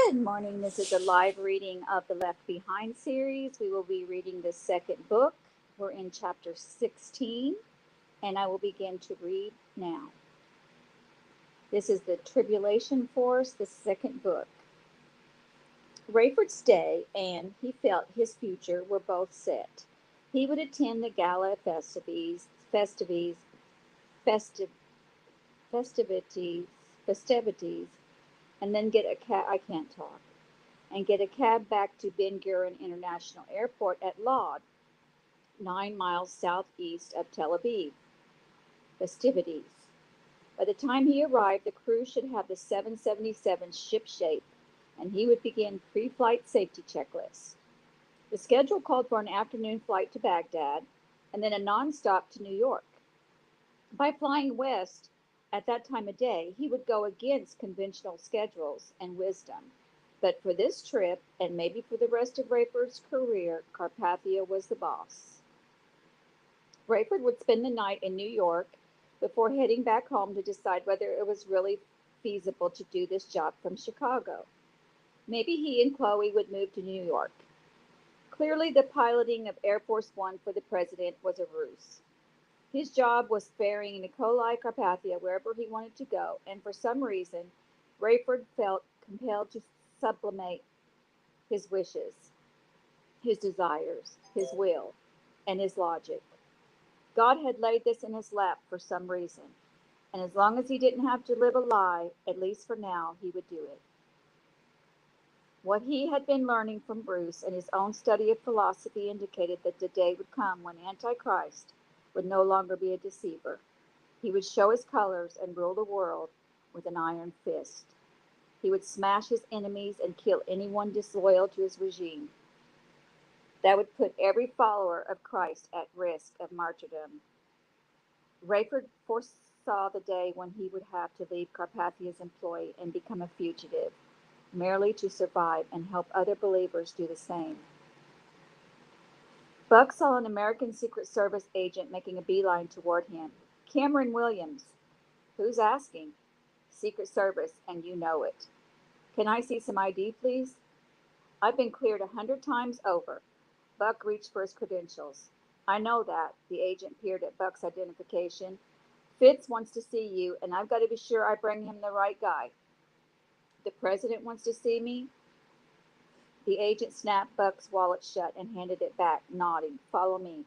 Good morning. This is a live reading of the Left Behind series. We will be reading the second book. We're in chapter 16, and I will begin to read now. This is the Tribulation Force, the second book. Rayford's day and he felt his future were both set. He would attend the gala festivities, festiv- festivities, and then get a cab. I can't talk. And get a cab back to Ben Gurion International Airport at Lod, 9 miles southeast of Tel Aviv. Festivities. By the time he arrived, the crew should have the 777 shipshape, and he would begin pre-flight safety checklists. The schedule called for an afternoon flight to Baghdad, and then a nonstop to New York. By flying west at that time of day, he would go against conventional schedules and wisdom. But for this trip, and maybe for the rest of Rayford's career, Carpathia was the boss. Rayford would spend the night in New York before heading back home to decide whether it was really feasible to do this job from Chicago. Maybe he and Chloe would move to New York. Clearly, the piloting of Air Force One for the president was a ruse. His job was ferrying Nikolai Carpathia wherever he wanted to go, and for some reason, Rayford felt compelled to sublimate his wishes, his desires, his will, and his logic. God had laid this in his lap for some reason, and as long as he didn't have to live a lie, at least for now, he would do it. What he had been learning from Bruce and his own study of philosophy indicated that the day would come when Antichrist would no longer be a deceiver. He would show his colors and rule the world with an iron fist. He would smash his enemies and kill anyone disloyal to his regime. That would put every follower of Christ at risk of martyrdom. Rayford foresaw the day when he would have to leave Carpathia's employ and become a fugitive, merely to survive and help other believers do the same. Buck saw an American Secret Service agent making a beeline toward him. Cameron Williams. Who's asking? Secret Service, and you know it. Can I see some ID, please? I've been cleared 100 times over. Buck reached for his credentials. I know that. The agent peered at Buck's identification. Fitz wants to see you, and I've got to be sure I bring him the right guy. The president wants to see me? The agent snapped Buck's wallet shut and handed it back, nodding. Follow me.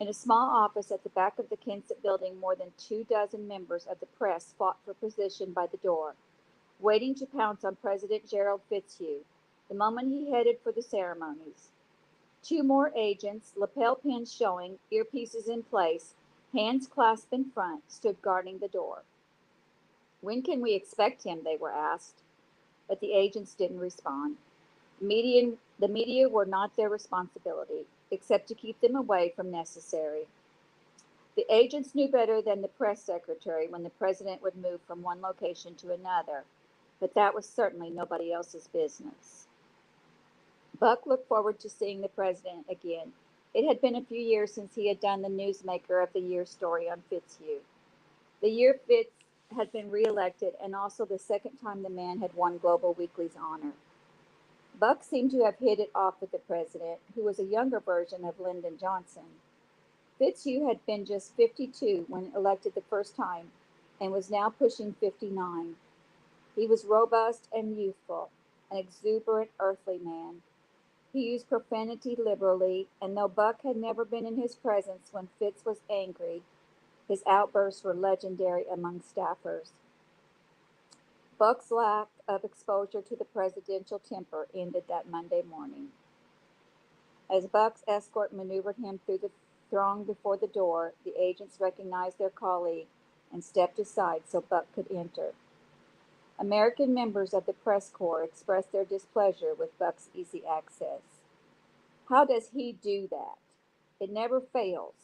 In a small office at the back of the Kensett building, more than 24 members of the press fought for position by the door, waiting to pounce on President Gerald Fitzhugh the moment he headed for the ceremonies. 2 more agents, lapel pins showing, earpieces in place, hands clasped in front, stood guarding the door. When can we expect him? They were asked. But the agents didn't respond. The media were not their responsibility, except to keep them away from necessary. The agents knew better than the press secretary when the president would move from one location to another, but that was certainly nobody else's business. Buck looked forward to seeing the president again. It had been a few years since he had done the Newsmaker of the Year story on Fitzhugh. The year Fitz had been reelected, and also the second time the man had won Global Weekly's honor. Buck seemed to have hit it off with the president, who was a younger version of Lyndon Johnson. Fitzhugh had been just 52 when elected the first time, and was now pushing 59. He was robust and youthful, an exuberant earthly man. He used profanity liberally, and though Buck had never been in his presence when Fitz was angry, his outbursts were legendary among staffers. Buck's lack of exposure to the presidential temper ended that Monday morning. As Buck's escort maneuvered him through the throng before the door, the agents recognized their colleague and stepped aside so Buck could enter. American members of the press corps expressed their displeasure with Buck's easy access. How does he do that? It never fails.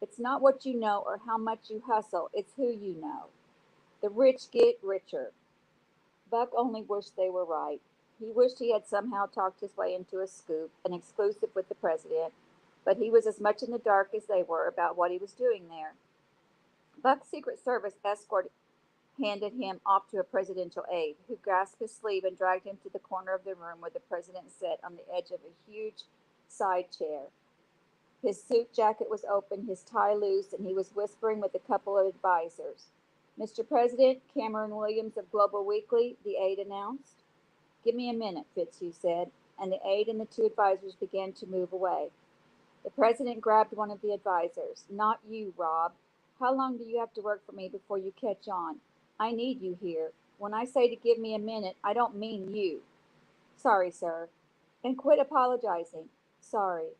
It's not what you know or how much you hustle, it's who you know. The rich get richer. Buck only wished they were right. He wished he had somehow talked his way into a scoop, an exclusive with the president, but he was as much in the dark as they were about what he was doing there. Buck's Secret Service escort handed him off to a presidential aide, who grasped his sleeve and dragged him to the corner of the room where the president sat on the edge of a huge side chair. His suit jacket was open, his tie loose, and he was whispering with a couple of advisers. Mr. President, Cameron Williams of Global Weekly, the aide announced. Give me a minute, Fitzhugh said, and the aide and the two advisers began to move away. The president grabbed one of the advisers. Not you, Rob. How long do you have to work for me before you catch on? I need you here. When I say to give me a minute, I don't mean you. Sorry, sir. And quit apologizing. Sorry.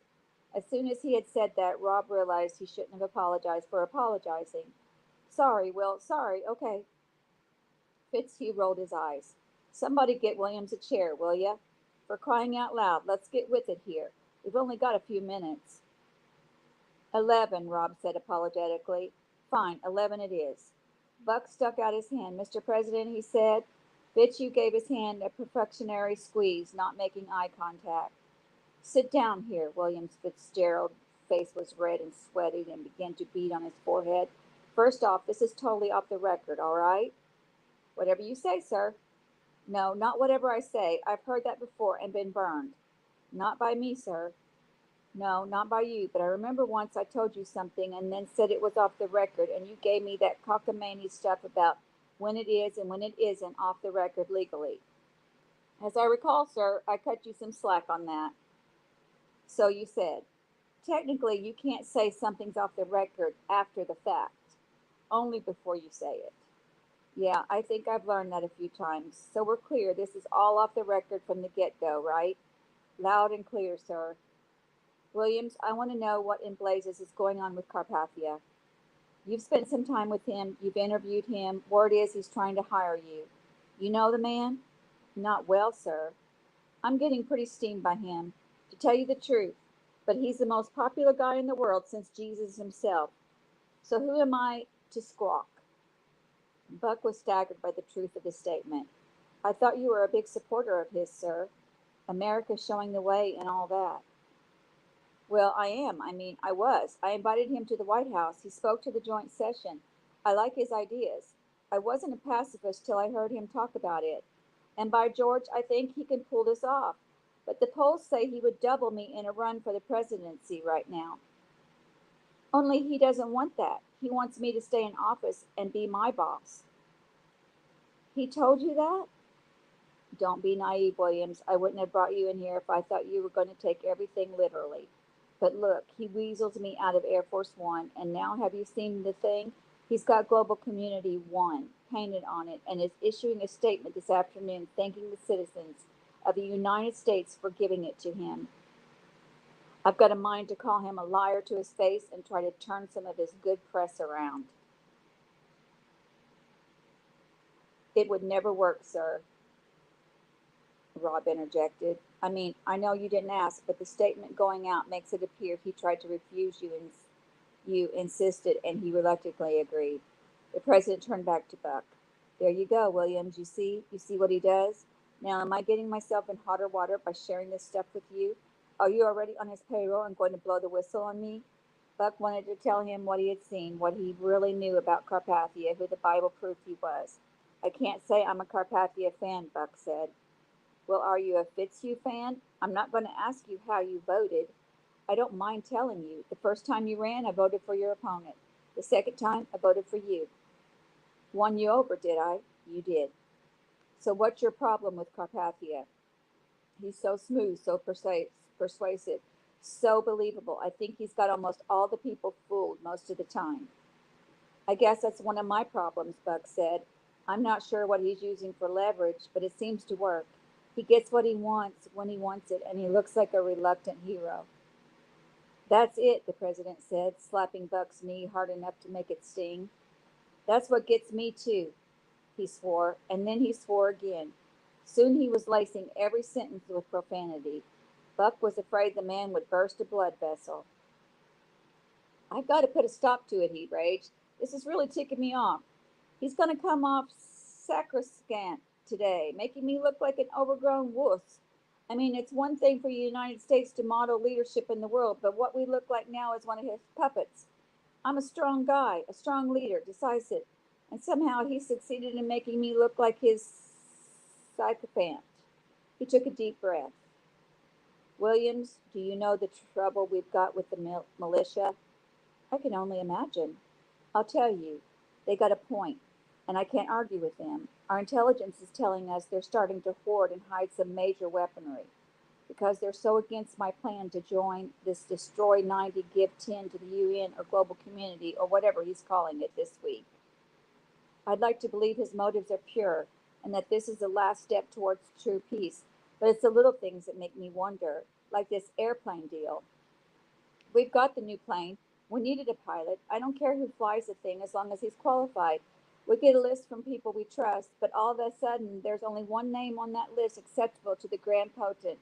As soon as he had said that, Rob realized he shouldn't have apologized for apologizing. Sorry, Will. Sorry. Okay. Fitzhugh rolled his eyes. Somebody get Williams a chair, will ya? For crying out loud, let's get with it here. We've only got a few minutes. 11, Rob said apologetically. Fine, 11 it is. Buck stuck out his hand. Mr. President, he said. Fitzhugh gave his hand a perfectionary squeeze, not making eye contact. Sit down here. William Fitzgerald's face was red and sweaty and began to beat on his forehead. First off, this is totally off the record, all right? Whatever you say, sir. No, not whatever I say. I've heard that before and been burned. Not by me, sir. No, not by you, but I remember once I told you something and then said it was off the record, and you gave me that cockamamie stuff about when it is and when it isn't off the record legally. As I recall, sir, I cut you some slack on that. So you said. Technically, you can't say something's off the record after the fact, only before you say it. Yeah, I think I've learned that a few times. So we're clear, this is all off the record from the get-go, right? Loud and clear, sir. Williams, I want to know what in blazes is going on with Carpathia. You've spent some time with him, you've interviewed him, word is he's trying to hire you. You know the man? Not well, sir. I'm getting pretty steamed by him, to tell you the truth, but he's the most popular guy in the world since Jesus himself. So who am I to squawk? Buck was staggered by the truth of the statement. I thought you were a big supporter of his, sir. America showing the way and all that. Well, I am. I was. I invited him to the White House. He spoke to the joint session. I like his ideas. I wasn't a pacifist till I heard him talk about it. And by George, I think he can pull this off. But the polls say he would double me in a run for the presidency right now. Only he doesn't want that. He wants me to stay in office and be my boss. He told you that? Don't be naive, Williams. I wouldn't have brought you in here if I thought you were going to take everything literally. But look, he weasels me out of Air Force One, and now have you seen the thing? He's got Global Community One painted on it and is issuing a statement this afternoon thanking the citizens of the United States for giving it to him. I've got a mind to call him a liar to his face and try to turn some of his good press around. It would never work, sir, Rob interjected. I know you didn't ask, but the statement going out makes it appear he tried to refuse you and you insisted, and he reluctantly agreed. The president turned back to Buck. There you go, Williams. You see what he does? Now, am I getting myself in hotter water by sharing this stuff with you? Are you already on his payroll and going to blow the whistle on me? Buck wanted to tell him what he had seen, what he really knew about Carpathia, who the Bible proved he was. I can't say I'm a Carpathia fan, Buck said. Well, are you a Fitzhugh fan? I'm not going to ask you how you voted. I don't mind telling you. The first time you ran, I voted for your opponent. The second time, I voted for you. Won you over, did I? You did. So what's your problem with Carpathia? He's so smooth, so persuasive, so believable. I think he's got almost all the people fooled most of the time. I guess that's one of my problems, Buck said. I'm not sure what he's using for leverage, but it seems to work. He gets what he wants when he wants it, and he looks like a reluctant hero. That's it, the president said, slapping Buck's knee hard enough to make it sting. That's what gets me too, he swore, and then he swore again. Soon he was lacing every sentence with profanity. Buck was afraid the man would burst a blood vessel. I've got to put a stop to it, he raged. This is really ticking me off. He's going to come off sacrosanct today, making me look like an overgrown wuss. It's one thing for the United States to model leadership in the world, but what we look like now is one of his puppets. I'm a strong guy, a strong leader, decisive. And somehow he succeeded in making me look like his sycophant. He took a deep breath. Williams, do you know the trouble we've got with the militia? I can only imagine. I'll tell you, they got a point, and I can't argue with them. Our intelligence is telling us they're starting to hoard and hide some major weaponry because they're so against my plan to join this destroy 90, give 10 to the UN or global community or whatever he's calling it this week. I'd like to believe his motives are pure and that this is the last step towards true peace, but it's the little things that make me wonder, like this airplane deal. We've got the new plane. We needed a pilot. I don't care who flies the thing as long as he's qualified. We get a list from people we trust, but all of a sudden there's only one name on that list acceptable to the grand potent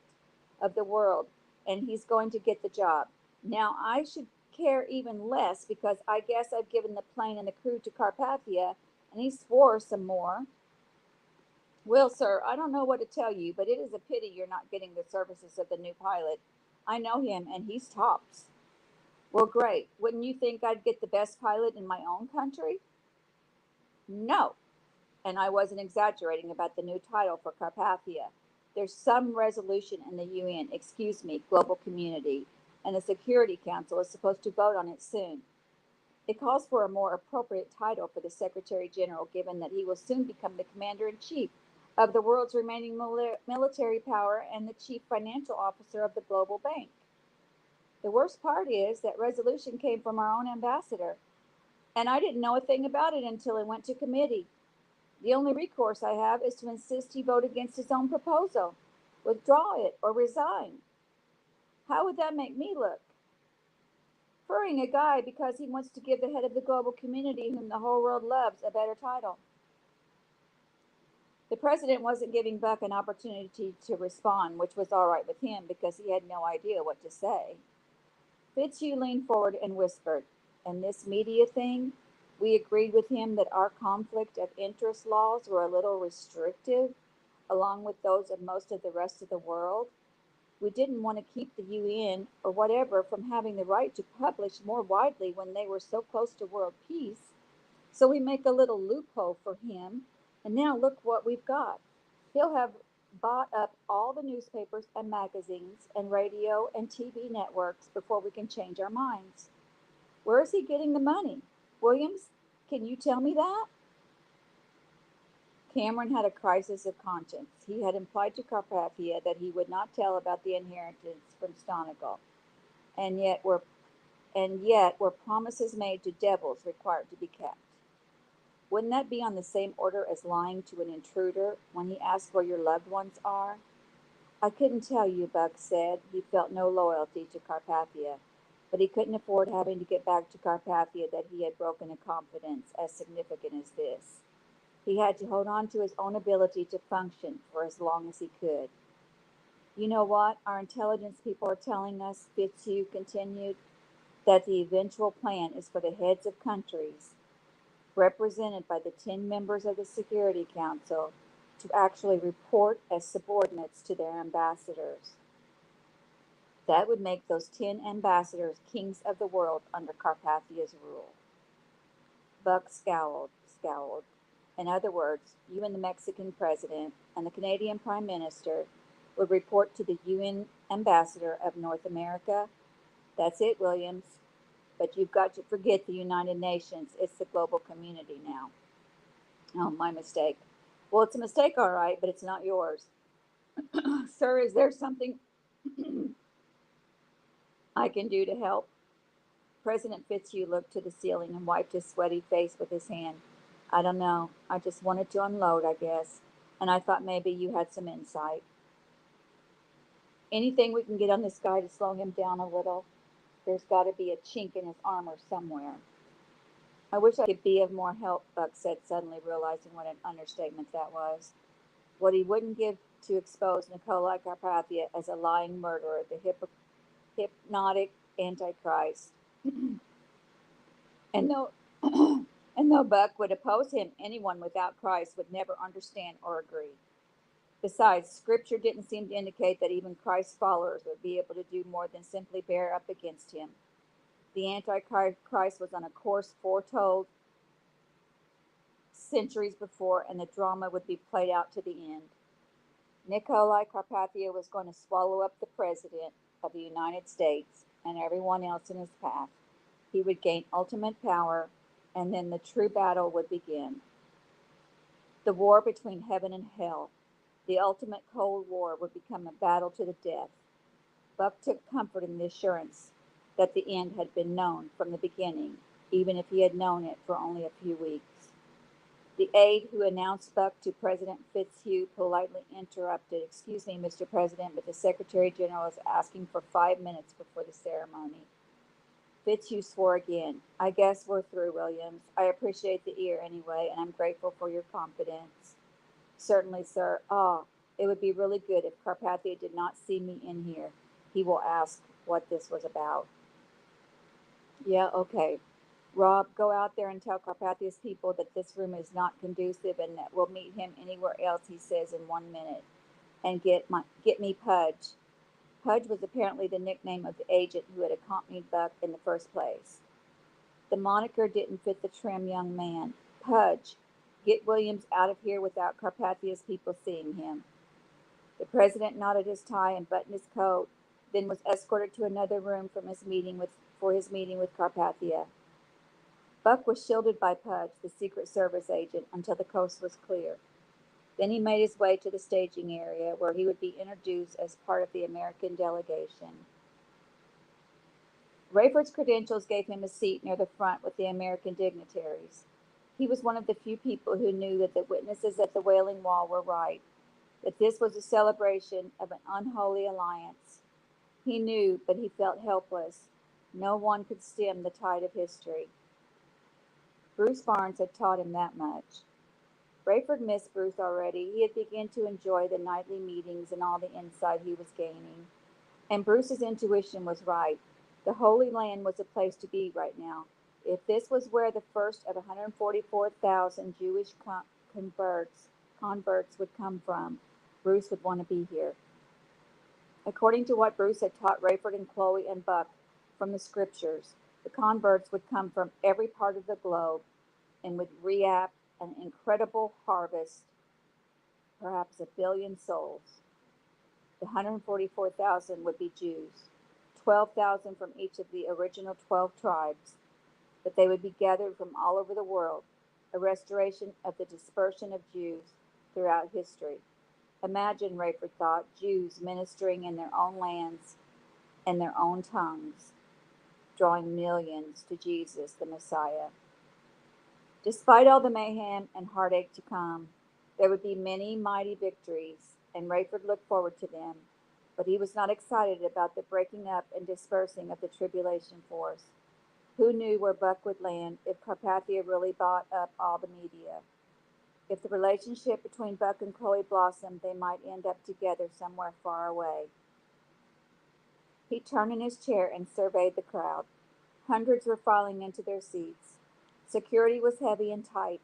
of the world, and he's going to get the job. Now I should care even less because I guess I've given the plane and the crew to Carpathia, and he swore some more. Well, sir, I don't know what to tell you, but it is a pity you're not getting the services of the new pilot. I know him, and he's tops. Well, great. Wouldn't you think I'd get the best pilot in my own country? No. And I wasn't exaggerating about the new title for Carpathia. There's some resolution in the UN, excuse me, global community, and the Security Council is supposed to vote on it soon. It calls for a more appropriate title for the Secretary General, given that he will soon become the Commander in Chief of the world's remaining military power and the Chief Financial Officer of the Global Bank. The worst part is that resolution came from our own ambassador, and I didn't know a thing about it until it went to committee. The only recourse I have is to insist he vote against his own proposal, withdraw it, or resign. How would that make me look? Furring a guy because he wants to give the head of the global community, whom the whole world loves, a better title. The president wasn't giving Buck an opportunity to respond, which was all right with him because he had no idea what to say. Fitzhugh leaned forward and whispered, "And this media thing, we agreed with him that our conflict of interest laws were a little restrictive, along with those of most of the rest of the world. We didn't want to keep the UN or whatever from having the right to publish more widely when they were so close to world peace. So we make a little loophole for him, and now look what we've got. He'll have bought up all the newspapers and magazines and radio and TV networks before we can change our minds. Where is he getting the money? Williams, can you tell me that?" Cameron had a crisis of conscience. He had implied to Carpathia that he would not tell about the inheritance from Stonigal, and yet were promises made to devils required to be kept. Wouldn't that be on the same order as lying to an intruder when he asks where your loved ones are? I couldn't tell you, Buck said. He felt no loyalty to Carpathia, but he couldn't afford having to get back to Carpathia that he had broken a confidence as significant as this. He had to hold on to his own ability to function for as long as he could. You know what? Our intelligence people are telling us, Fitzhugh continued, that the eventual plan is for the heads of countries, represented by the 10 members of the Security Council, to actually report as subordinates to their ambassadors. That would make those 10 ambassadors kings of the world under Carpathia's rule. Buck scowled. In other words, you and the Mexican president and the Canadian prime minister would report to the UN ambassador of North America. That's it, Williams. But you've got to forget the United Nations. It's the global community now. Oh, my mistake. Well, it's a mistake, all right, but it's not yours. Sir, is there something I can do to help? President Fitzhugh looked to the ceiling and wiped his sweaty face with his hand. I don't know. I just wanted to unload, I guess. And I thought maybe you had some insight. Anything we can get on this guy to slow him down a little? There's got to be a chink in his armor somewhere. I wish I could be of more help, Buck said, suddenly realizing what an understatement that was. What he wouldn't give to expose Nikolai Carpathia as a lying murderer, the hypnotic Antichrist. And though and though Buck would oppose him, anyone without Christ would never understand or agree. Besides, Scripture didn't seem to indicate that even Christ's followers would be able to do more than simply bear up against him. The Antichrist was on a course foretold centuries before, and the drama would be played out to the end. Nikolai Carpathia was going to swallow up the President of the United States and everyone else in his path. He would gain ultimate power, and then the true battle would begin. The war between heaven and hell, the ultimate Cold War, would become a battle to the death. Buck took comfort in the assurance that the end had been known from the beginning, even if he had known it for only a few weeks. The aide who announced Buck to President Fitzhugh politely interrupted, "Excuse me, Mr. President, but the Secretary General is asking for 5 minutes before the ceremony." Fitzhugh swore again. "I guess we're through, Williams. I appreciate the ear anyway, and I'm grateful for your confidence." "Certainly, sir. It would be really good if Carpathia did not see me in here. He will ask what this was about." "Yeah, okay. Rob, go out there and tell Carpathia's people that this room is not conducive and that we'll meet him anywhere else he says in 1 minute. And get me Pudge." Pudge was apparently the nickname of the agent who had accompanied Buck in the first place. The moniker didn't fit the trim young man. "Pudge, get Williams out of here without Carpathia's people seeing him." The president knotted his tie and buttoned his coat, then was escorted to another room for his meeting with Carpathia. Buck was shielded by Pudge, the Secret Service agent, until the coast was clear. Then he made his way to the staging area, where he would be introduced as part of the American delegation. Rayford's credentials gave him a seat near the front with the American dignitaries. He was one of the few people who knew that the witnesses at the Wailing Wall were right, that this was a celebration of an unholy alliance. He knew, but he felt helpless. No one could stem the tide of history. Bruce Barnes had taught him that much. Rayford missed Bruce already. He had begun to enjoy the nightly meetings and all the insight he was gaining. And Bruce's intuition was right. The Holy Land was a place to be right now. If this was where the first of 144,000 Jewish converts would come from, Bruce would want to be here. According to what Bruce had taught Rayford and Chloe and Buck from the scriptures, the converts would come from every part of the globe and would reap an incredible harvest, perhaps 1 billion souls. The 144,000 would be Jews, 12,000 from each of the original 12 tribes, but they would be gathered from all over the world, a restoration of the dispersion of Jews throughout history. Imagine, Rayford thought, Jews ministering in their own lands and their own tongues, drawing millions to Jesus, the Messiah. Despite all the mayhem and heartache to come, there would be many mighty victories, and Rayford looked forward to them, but he was not excited about the breaking up and dispersing of the Tribulation force. Who knew where Buck would land if Carpathia really bought up all the media? If the relationship between Buck and Chloe blossomed, they might end up together somewhere far away. He turned in his chair and surveyed the crowd. Hundreds were filing into their seats. Security was heavy and tight.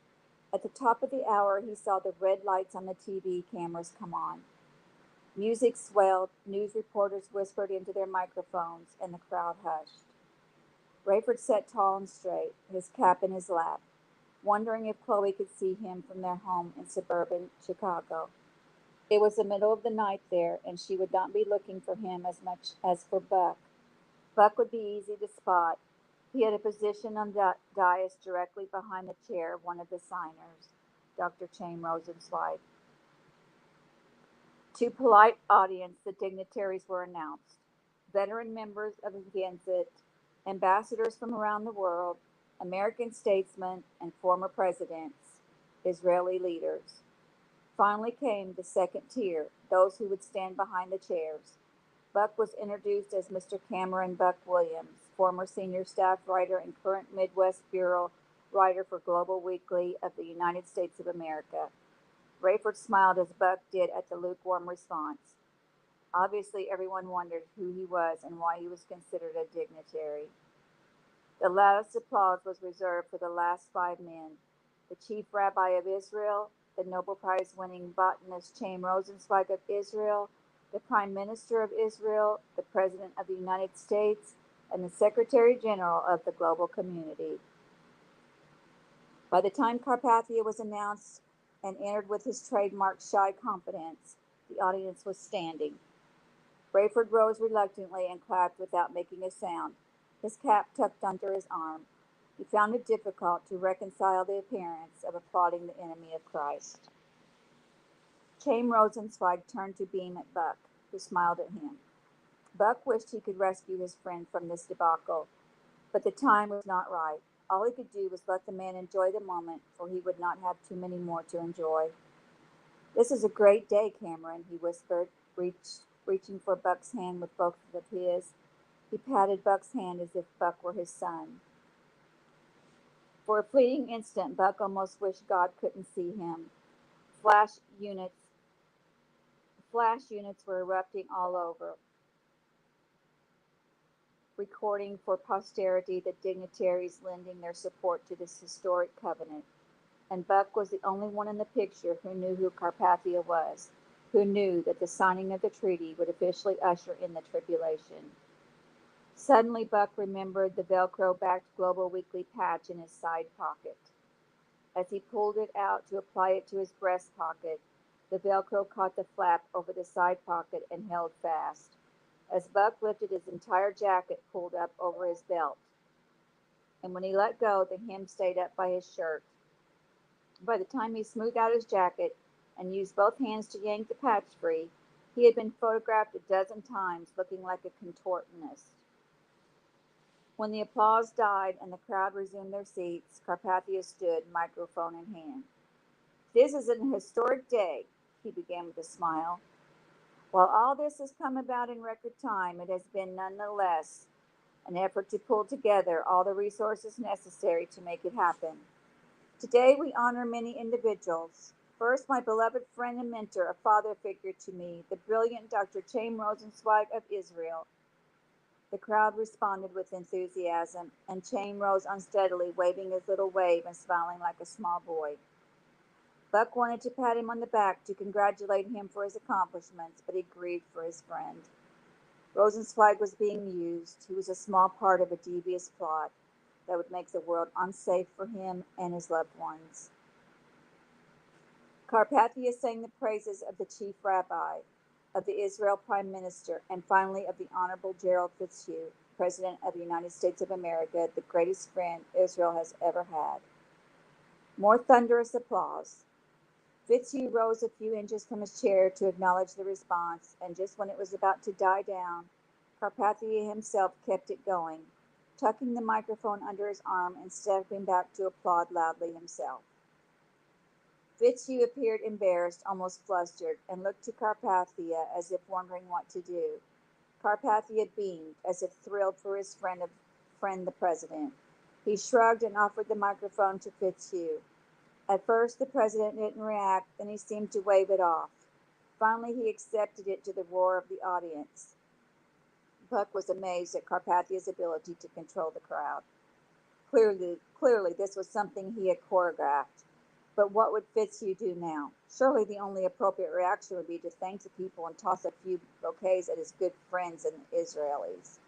At the top of the hour, he saw the red lights on the TV cameras come on. Music swelled, news reporters whispered into their microphones, and the crowd hushed. Rayford sat tall and straight, his cap in his lap, wondering if Chloe could see him from their home in suburban Chicago. It was the middle of the night there, and she would not be looking for him as much as for Buck. Buck would be easy to spot. He had a position on the dais directly behind the chair of one of the signers, Dr. Chaim Rosenzweig. To polite audience, the dignitaries were announced. Veteran members of the Knesset, ambassadors from around the world, American statesmen and former presidents, Israeli leaders. Finally came the second tier, those who would stand behind the chairs. Buck was introduced as Mr. Cameron Buck Williams, former senior staff writer and current Midwest Bureau writer for Global Weekly of the United States of America. Rayford smiled as Buck did at the lukewarm response. Obviously, everyone wondered who he was and why he was considered a dignitary. The loudest applause was reserved for the last 5 men: the chief rabbi of Israel, the Nobel Prize-winning botanist Chaim Rosenzweig of Israel, the Prime Minister of Israel, the President of the United States, and the Secretary General of the global community. By the time Carpathia was announced and entered with his trademark shy confidence, the audience was standing. Brayford rose reluctantly and clapped without making a sound, his cap tucked under his arm. He found it difficult to reconcile the appearance of applauding the enemy of Christ. Chaim Rosenzweig turned to beam at Buck, who smiled at him. Buck wished he could rescue his friend from this debacle, but the time was not right. All he could do was let the man enjoy the moment, for he would not have too many more to enjoy. "This is a great day, Cameron," he whispered, reaching for Buck's hand with both of his. He patted Buck's hand as if Buck were his son. For a fleeting instant, Buck almost wished God couldn't see him. Flash units Flash units were erupting all over, recording for posterity the dignitaries lending their support to this historic covenant. And Buck was the only one in the picture who knew who Carpathia was, who knew that the signing of the treaty would officially usher in the tribulation. Suddenly, Buck remembered the Velcro-backed Global Weekly patch in his side pocket. As he pulled it out to apply it to his breast pocket, the Velcro caught the flap over the side pocket and held fast. As Buck lifted, his entire jacket pulled up over his belt, and when he let go, the hem stayed up by his shirt. By the time he smoothed out his jacket and used both hands to yank the patch free, he had been photographed a dozen times looking like a contortionist. When the applause died and the crowd resumed their seats, Carpathia stood, microphone in hand. "This is an historic day," he began with a smile. "While all this has come about in record time, it has been nonetheless an effort to pull together all the resources necessary to make it happen. Today we honor many individuals. First, my beloved friend and mentor, a father figure to me, the brilliant Dr. Chaim Rosenzweig of Israel." The crowd responded with enthusiasm, and Chaim rose unsteadily, waving his little wave and smiling like a small boy. Buck wanted to pat him on the back to congratulate him for his accomplishments, but he grieved for his friend. Rosenzweig was being used. He was a small part of a devious plot that would make the world unsafe for him and his loved ones. Carpathia sang the praises of the chief rabbi, of the Israel prime minister, and finally of the Honorable Gerald Fitzhugh, President of the United States of America, the greatest friend Israel has ever had. More thunderous applause. Fitzhugh rose a few inches from his chair to acknowledge the response, and just when it was about to die down, Carpathia himself kept it going, tucking the microphone under his arm and stepping back to applaud loudly himself. Fitzhugh appeared embarrassed, almost flustered, and looked to Carpathia as if wondering what to do. Carpathia beamed, as if thrilled for his friend the president. He shrugged and offered the microphone to Fitzhugh. At first the president didn't react, then he seemed to wave it off. Finally he accepted it to the roar of the audience. Buck was amazed at Carpathia's ability to control the crowd. Clearly this was something he had choreographed. But what would Fitzhugh do now? Surely the only appropriate reaction would be to thank the people and toss a few bouquets at his good friends and the Israelis.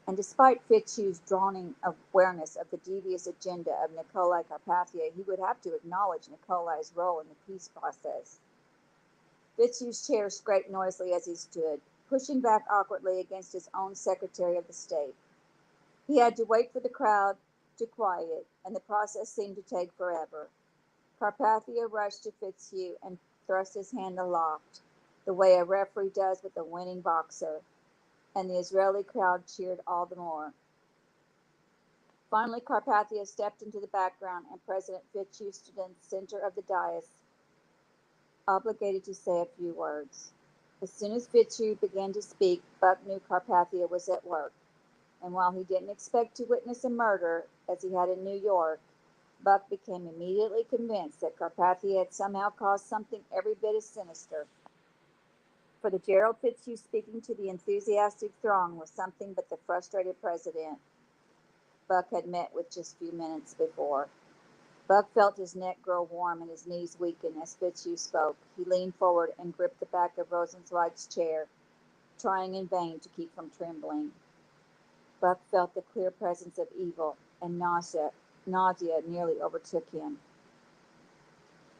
And despite Fitzhugh's dawning awareness of the devious agenda of Nikolai Carpathia, he would have to acknowledge Nikolai's role in the peace process. Fitzhugh's chair scraped noisily as he stood, pushing back awkwardly against his own Secretary of the State. He had to wait for the crowd to quiet, and the process seemed to take forever. Carpathia rushed to Fitzhugh and thrust his hand aloft, the way a referee does with a winning boxer, and the Israeli crowd cheered all the more. Finally, Carpathia stepped into the background, and President Fitzhugh stood in the center of the dais, obligated to say a few words. As soon as Fitzhugh began to speak, Buck knew Carpathia was at work, and while he didn't expect to witness a murder, as he had in New York, Buck became immediately convinced that Carpathia had somehow caused something every bit as sinister. For the Gerald Fitzhugh speaking to the enthusiastic throng was something but the frustrated president Buck had met with just a few minutes before. Buck felt his neck grow warm and his knees weaken as Fitzhugh spoke. He leaned forward and gripped the back of Rosenzweig's chair, trying in vain to keep from trembling. Buck felt the clear presence of evil and nausea nausea nearly overtook him.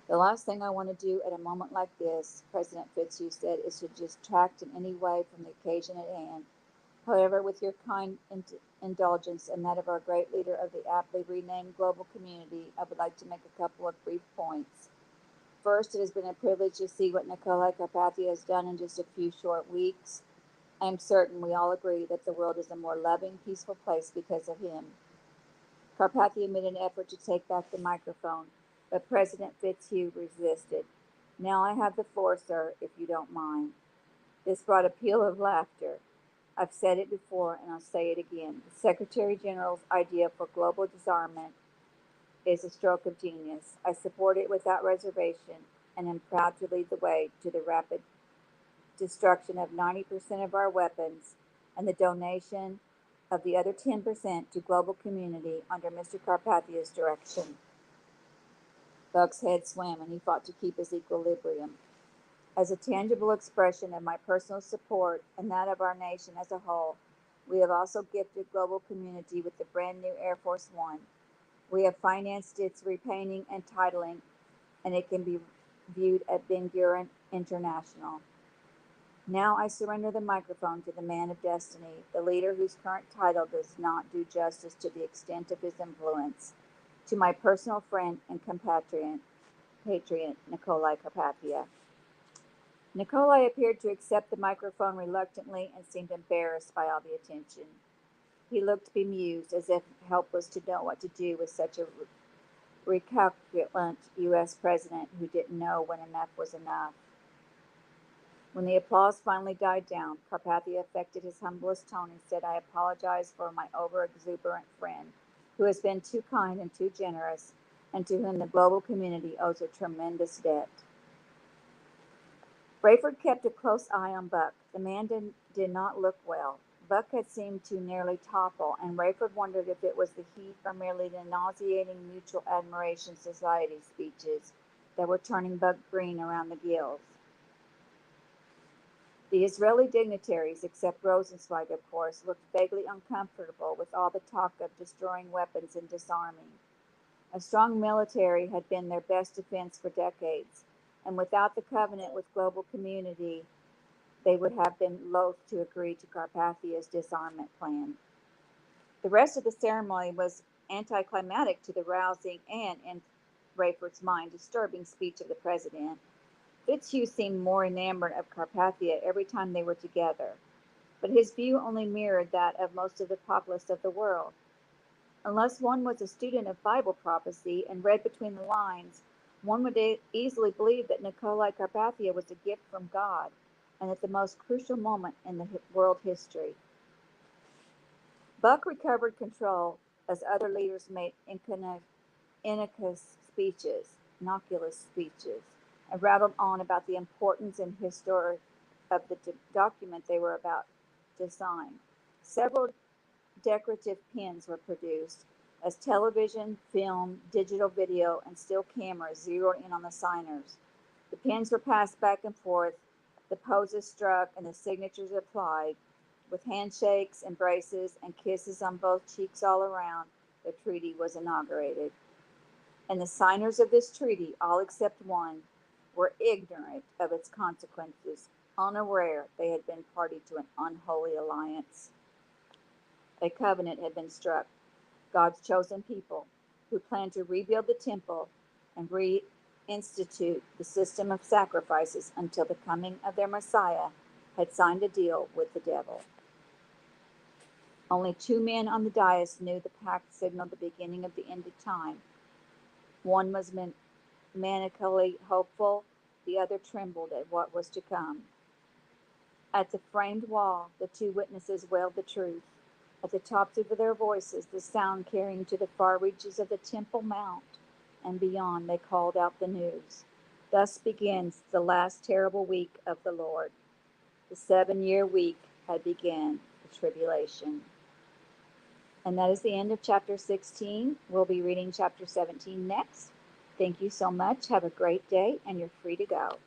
The last thing I want to do at a moment like this, President Fitzhugh said, is to distract in any way from the occasion at hand. However, with your kind indulgence and that of our great leader of the aptly renamed global community, I would like to make a couple of brief points. First, it has been a privilege to see what Nikolai Carpathia has done in just a few short weeks. I am certain we all agree that the world is a more loving, peaceful place because of him. Carpathia made an effort to take back the microphone, but President Fitzhugh resisted. Now I have the floor, sir, if you don't mind. This brought a peal of laughter. I've said it before and I'll say it again. The Secretary General's idea for global disarmament is a stroke of genius. I support it without reservation and am proud to lead the way to the rapid destruction of 90% of our weapons and the donation of the other 10% to global community under Mr. Carpathia's direction. Buck's head swam and he fought to keep his equilibrium. As a tangible expression of my personal support and that of our nation as a whole, we have also gifted global community with the brand new Air Force One. We have financed its repainting and titling, and it can be viewed at Ben Gurion International. Now I surrender the microphone to the man of destiny, the leader whose current title does not do justice to the extent of his influence, to my personal friend and compatriot, Nikolai Carpathia. Nikolai appeared to accept the microphone reluctantly and seemed embarrassed by all the attention. He looked bemused, as if helpless to know what to do with such a recalcitrant U.S. president who didn't know when enough was enough. When the applause finally died down, Carpathia affected his humblest tone and said, I apologize for my over-exuberant friend, who has been too kind and too generous, and to whom the global community owes a tremendous debt. Rayford kept a close eye on Buck. The man did not look well. Buck had seemed to nearly topple, and Rayford wondered if it was the heat or merely the nauseating Mutual Admiration Society speeches that were turning Buck green around the gills. The Israeli dignitaries, except Rosenzweig, of course, looked vaguely uncomfortable with all the talk of destroying weapons and disarming. A strong military had been their best defense for decades, and without the covenant with global community, they would have been loath to agree to Carpathia's disarmament plan. The rest of the ceremony was anticlimactic to the rousing and, in Rayford's mind, disturbing speech of the president. Fitzhugh seemed more enamored of Carpathia every time they were together, but his view only mirrored that of most of the populace of the world. Unless one was a student of Bible prophecy and read between the lines, one would easily believe that Nikolai Carpathia was a gift from God and at the most crucial moment in the world history. Buck recovered control as other leaders made innocuous speeches, and rattled on about the importance and history of the document they were about to sign. Several decorative pins were produced as television, film, digital video, and still cameras zeroed in on the signers. The pins were passed back and forth, the poses struck, and the signatures applied. With handshakes, embraces, and kisses on both cheeks all around, the treaty was inaugurated. And the signers of this treaty, all except one, were ignorant of its consequences, unaware they had been party to an unholy alliance. A covenant had been struck. God's chosen people, who planned to rebuild the temple and reinstitute the system of sacrifices until the coming of their Messiah, had signed a deal with the devil. Only two men on the dais knew the pact signaled the beginning of the end of time. One was maniacally hopeful, the other trembled at what was to come. At the framed wall, the two witnesses wailed the truth. At the tops of their voices, the sound carrying to the far reaches of the Temple Mount, and beyond they called out the news. Thus begins the last terrible week of the Lord. The 7-year week had begun, the tribulation. And that is the end of chapter 16. We'll be reading chapter 17 next. Thank you so much. Have a great day, and you're free to go.